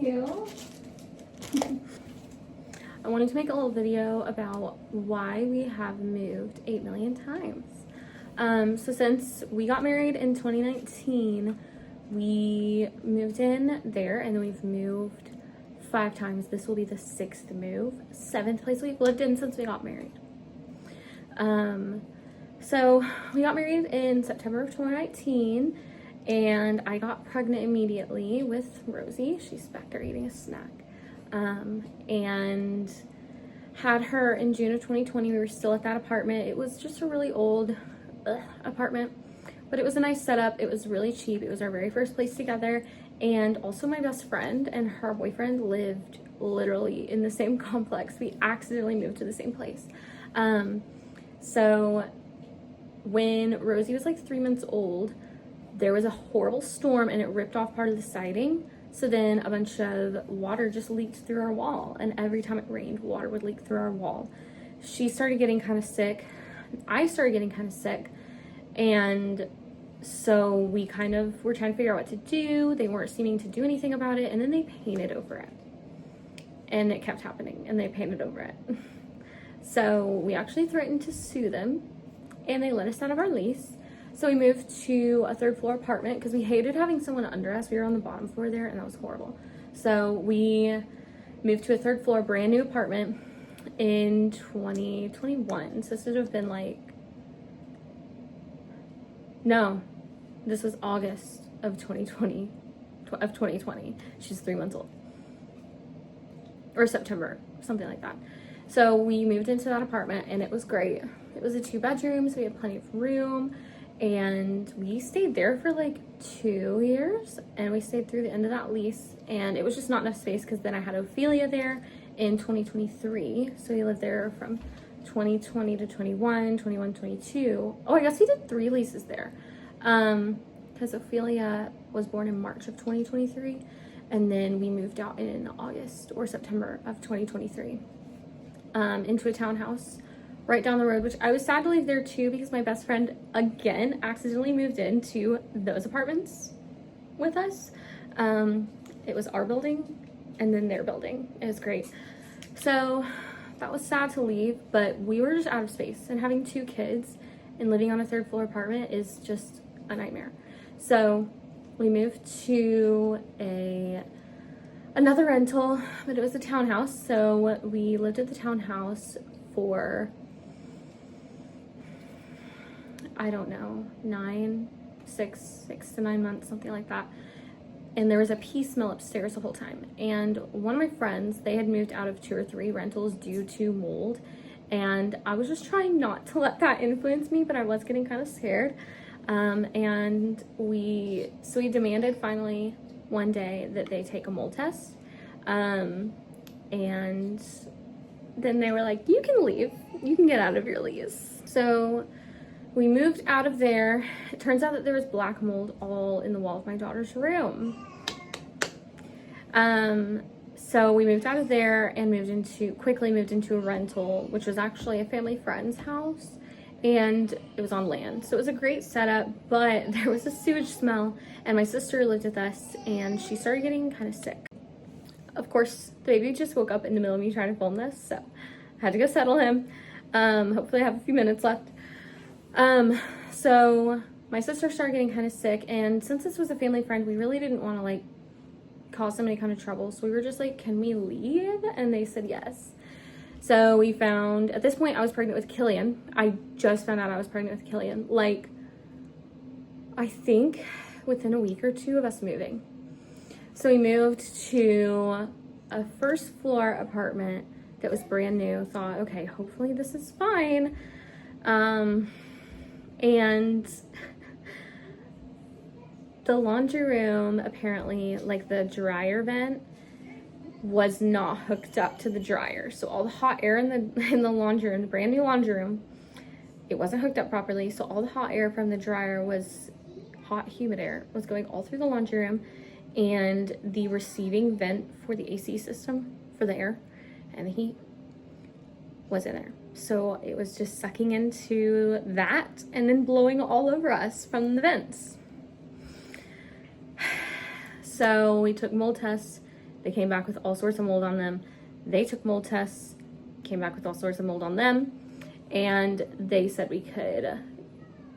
you. I wanted to make a little video about why we have moved 8 million times. So since we got married in 2019, we moved in there, and then we've moved 5 times. This will be the 6th move, 7th place we've lived in since we got married. So we got married in September of 2019, and I got pregnant immediately with Rosie. She's back there eating a snack. And had her in June of 2020. We were still at that apartment. It was just a really old apartment, but it was a nice setup. It was really cheap. It was our very first place together. And also my best friend and her boyfriend lived literally in the same complex. We accidentally moved to the same place. So when Rosie was like 3 months old, there was a horrible storm and it ripped off part of the siding. So then a bunch of water just leaked through our wall, and every time it rained, water would leak through our wall. She started getting kind of sick. I started getting kind of sick. And so we kind of were trying to figure out what to do. They weren't seeming to do anything about it. And then they painted over it. And it kept happening, and they painted over it. So we actually threatened to sue them, and they let us out of our lease. So we moved to a 3rd floor apartment because we hated having someone under us. We were on the bottom floor there, and that was horrible. So we moved to a 3rd floor brand new apartment in 2021. So this would have been like, no, this was August of 2020. She's 3 months old. Or September, something like that. So we moved into that apartment, and it was great. It was a 2-bedroom, so we had plenty of room. And we stayed there for like 2 years, and we stayed through the end of that lease, and it was just not enough space because then I had Ophelia there in 2023. So we lived there from 2020 to 21, 21, 22. Oh, I guess we did 3 leases there because Ophelia was born in March of 2023, and then we moved out in August or September of 2023 into a townhouse right down the road, which I was sad to leave there too because my best friend again accidentally moved into those apartments with us. It was our building and then their building. It was great. So that was sad to leave, but we were just out of space, and having 2 kids and living on a 3rd floor apartment is just a nightmare. So we moved to another rental, but it was a townhouse. So we lived at the townhouse for, I don't know, 6 to 9 months, something like that. And there was a pea smell upstairs the whole time. And one of my friends, they had moved out of 2 or 3 rentals due to mold. And I was just trying not to let that influence me, but I was getting kind of scared. And we demanded finally one day that they take a mold test. And then they were like, you can leave. You can get out of your lease. So we moved out of there. It turns out that there was black mold all in the wall of my daughter's room. So we moved out of there and quickly moved into a rental, which was actually a family friend's house, and it was on land. So it was a great setup, but there was a sewage smell, and my sister lived with us, and she started getting kind of sick. Of course, the baby just woke up in the middle of me trying to film this, so I had to go settle him. Hopefully I have a few minutes left. So my sister started getting kind of sick, and since this was a family friend, we really didn't want to like cause them any kind of trouble. So we were just like, can we leave? And they said yes. So we found, at this point I was pregnant with Killian. I just found out I was pregnant with Killian, like, I think within a week or 2 of us moving. So we moved to a 1st floor apartment that was brand new. Thought, okay, hopefully this is fine. And the laundry room, apparently, like the dryer vent was not hooked up to the dryer. So all the hot air in the laundry room, the brand new laundry room, it wasn't hooked up properly. So all the hot air from the dryer hot humid air was going all through the laundry room, and the receiving vent for the AC system for the air and the heat was in there. So it was just sucking into that and then blowing all over us from the vents. So we took mold tests They came back with all sorts of mold on them. They took mold tests, came back with all sorts of mold on them, and they said we could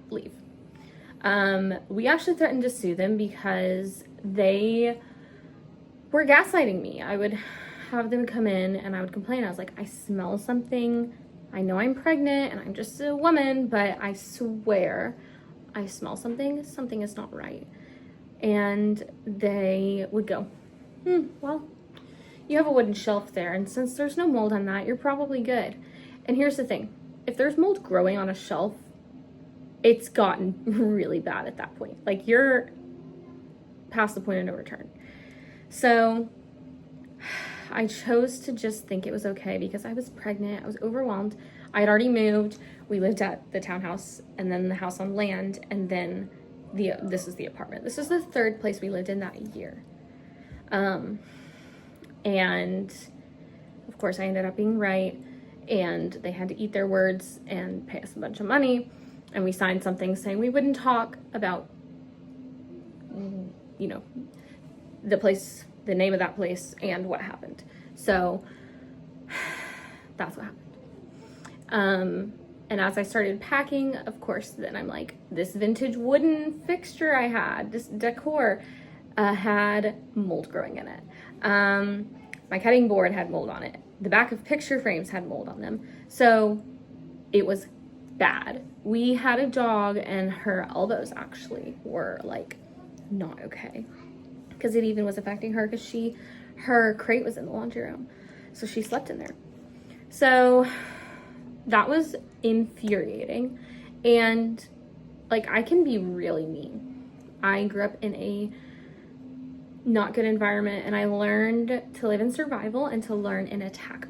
leave. We actually threatened to sue them because they were gaslighting me. I would have them come in and I would complain. I was like, I smell something. I know I'm pregnant and I'm just a woman, but I swear I smell something. Something is not right. And they would go, well, you have a wooden shelf there, and since there's no mold on that, you're probably good. And here's the thing. If there's mold growing on a shelf, it's gotten really bad at that point. Like, you're past the point of no return. So I chose to just think it was okay because I was pregnant. I was overwhelmed. I had already moved. We lived at the townhouse and then the house on land, and then this is the apartment. This is the third place we lived in that year. And of course I ended up being right, and they had to eat their words and pay us a bunch of money, and we signed something saying we wouldn't talk about, you know, the place, the name of that place, and what happened. So that's what happened. And as I started packing, of course, then I'm like, this vintage wooden fixture I had, this decor, had mold growing in it. My cutting board had mold on it. The back of picture frames had mold on them. So it was bad. We had a dog and her elbows actually were like not okay, because it even was affecting her because her crate was in the laundry room. So she slept in there. So that was infuriating. And like, I can be really mean. I grew up in a not good environment, and I learned to live in survival and to live in attack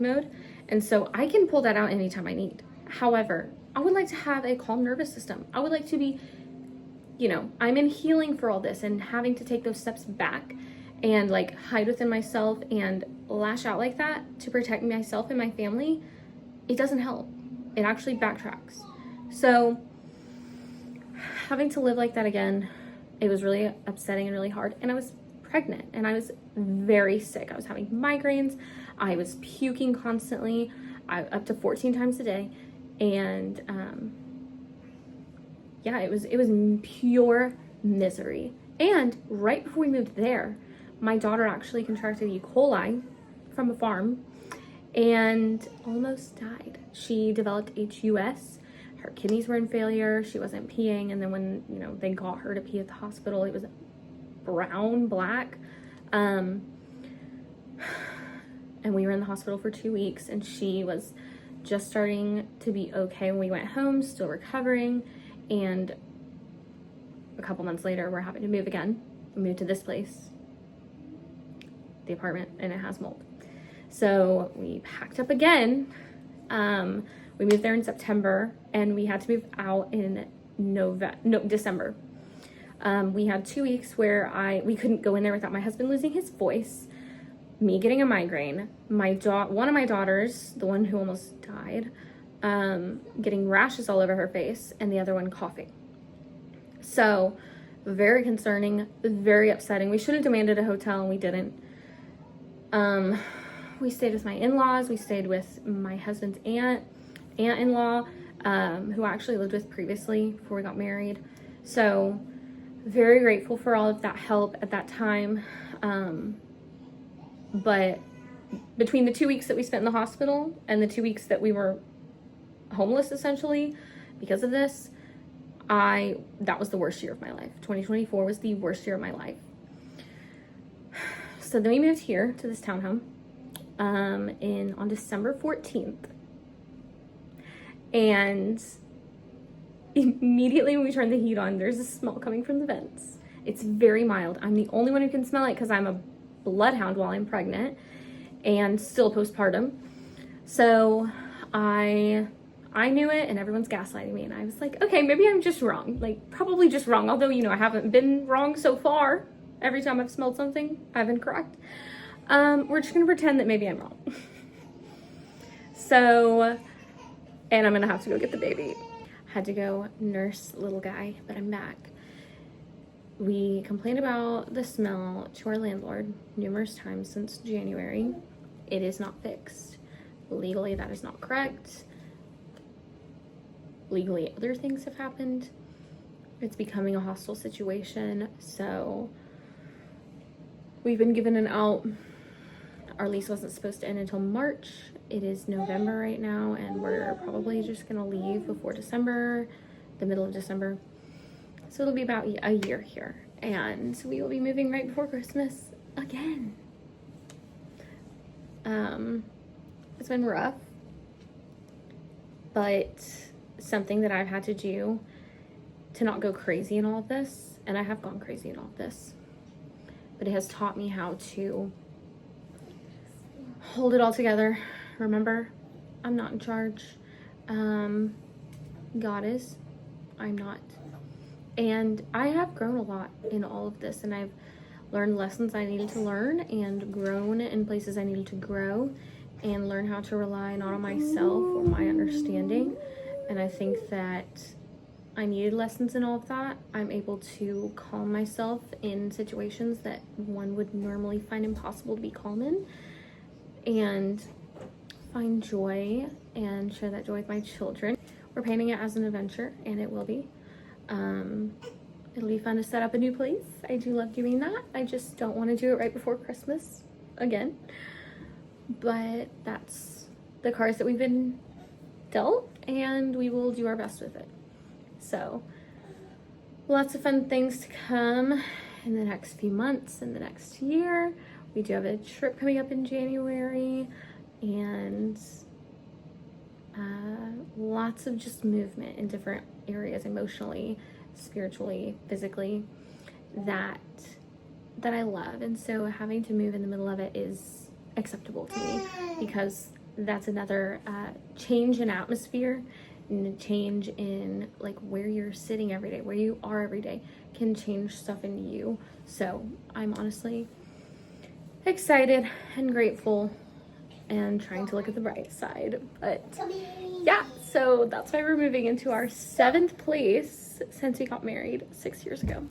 mode. And so I can pull that out anytime I need. However, I would like to have a calm nervous system. I would like to be, you know, I'm in healing for all this, and having to take those steps back and like hide within myself and lash out like that to protect myself and my family, it doesn't help. It actually backtracks. So having to live like that again, it was really upsetting and really hard. And I was pregnant and I was very sick. I was having migraines. I was puking constantly, up to 14 times a day. And yeah, it was pure misery. And right before we moved there, my daughter actually contracted E. coli from a farm and almost died. She developed HUS. Her kidneys were in failure. She wasn't peeing. And then when, you know, they got her to pee at the hospital, it was brown, black. And we were in the hospital for 2 weeks, and she was just starting to be okay when we went home, still recovering. And a couple months later, we're having to move again. We moved to this place, the apartment, and it has mold. So we packed up again. We moved there in September, and we had to move out in December. We had 2 weeks where we couldn't go in there without my husband losing his voice, me getting a migraine, one of my daughters, the one who almost died, getting rashes all over her face, and the other one coughing. So very concerning, very upsetting. We should have demanded a hotel, and we didn't. We stayed with my in-laws. We stayed with my husband's aunt-in-law, who I actually lived with previously before we got married. So very grateful for all of that help at that time. But between the 2 weeks that we spent in the hospital and the 2 weeks that we were homeless essentially because of this, that was the worst year of my life. 2024 was the worst year of my life. So then we moved here to this townhome on December 14th. And immediately when we turned the heat on, there's a smell coming from the vents. It's very mild. I'm the only one who can smell it because I'm a bloodhound while I'm pregnant and still postpartum. So I knew it, and everyone's gaslighting me, and I was like, okay, maybe I'm just wrong. Like, probably just wrong. Although, you know, I haven't been wrong so far. Every time I've smelled something, I've been correct. We're just gonna pretend that maybe I'm wrong. So, and I'm gonna have to go get the baby. Had to go nurse little guy, but I'm back. We complained about the smell to our landlord numerous times since January. It is not fixed. Legally, that is not correct. Legally, other things have happened. It's becoming a hostile situation, so we've been given an out. Our lease wasn't supposed to end until March. It is November right now, and we're probably just gonna leave before December, the middle of December. So it'll be about a year here, and we will be moving right before Christmas again. It's been rough, but something that I've had to do to not go crazy in all of this, and I have gone crazy in all of this, but it has taught me how to hold it all together. Remember, I'm not in charge. God is. I'm not. And I have grown a lot in all of this, and I've learned lessons I needed to learn and grown in places I needed to grow and learn how to rely not on myself or my understanding. And I think that I needed lessons in all of that. I'm able to calm myself in situations that one would normally find impossible to be calm in, and find joy and share that joy with my children. We're painting it as an adventure, and it will be. It'll be fun to set up a new place. I do love doing that. I just don't want to do it right before Christmas again. But that's the cards that we've been dealt, and we will do our best with it. So lots of fun things to come in the next few months, in the next year. We do have a trip coming up in January, and lots of just movement in different areas, emotionally, spiritually, physically, that I love. And so having to move in the middle of it is acceptable to me, because that's another change in atmosphere and a change in like where you're sitting every day, where you are every day, can change stuff in you. So I'm honestly excited and grateful and trying to look at the bright side. But yeah, so that's why we're moving into our 7th place since we got married 6 years ago.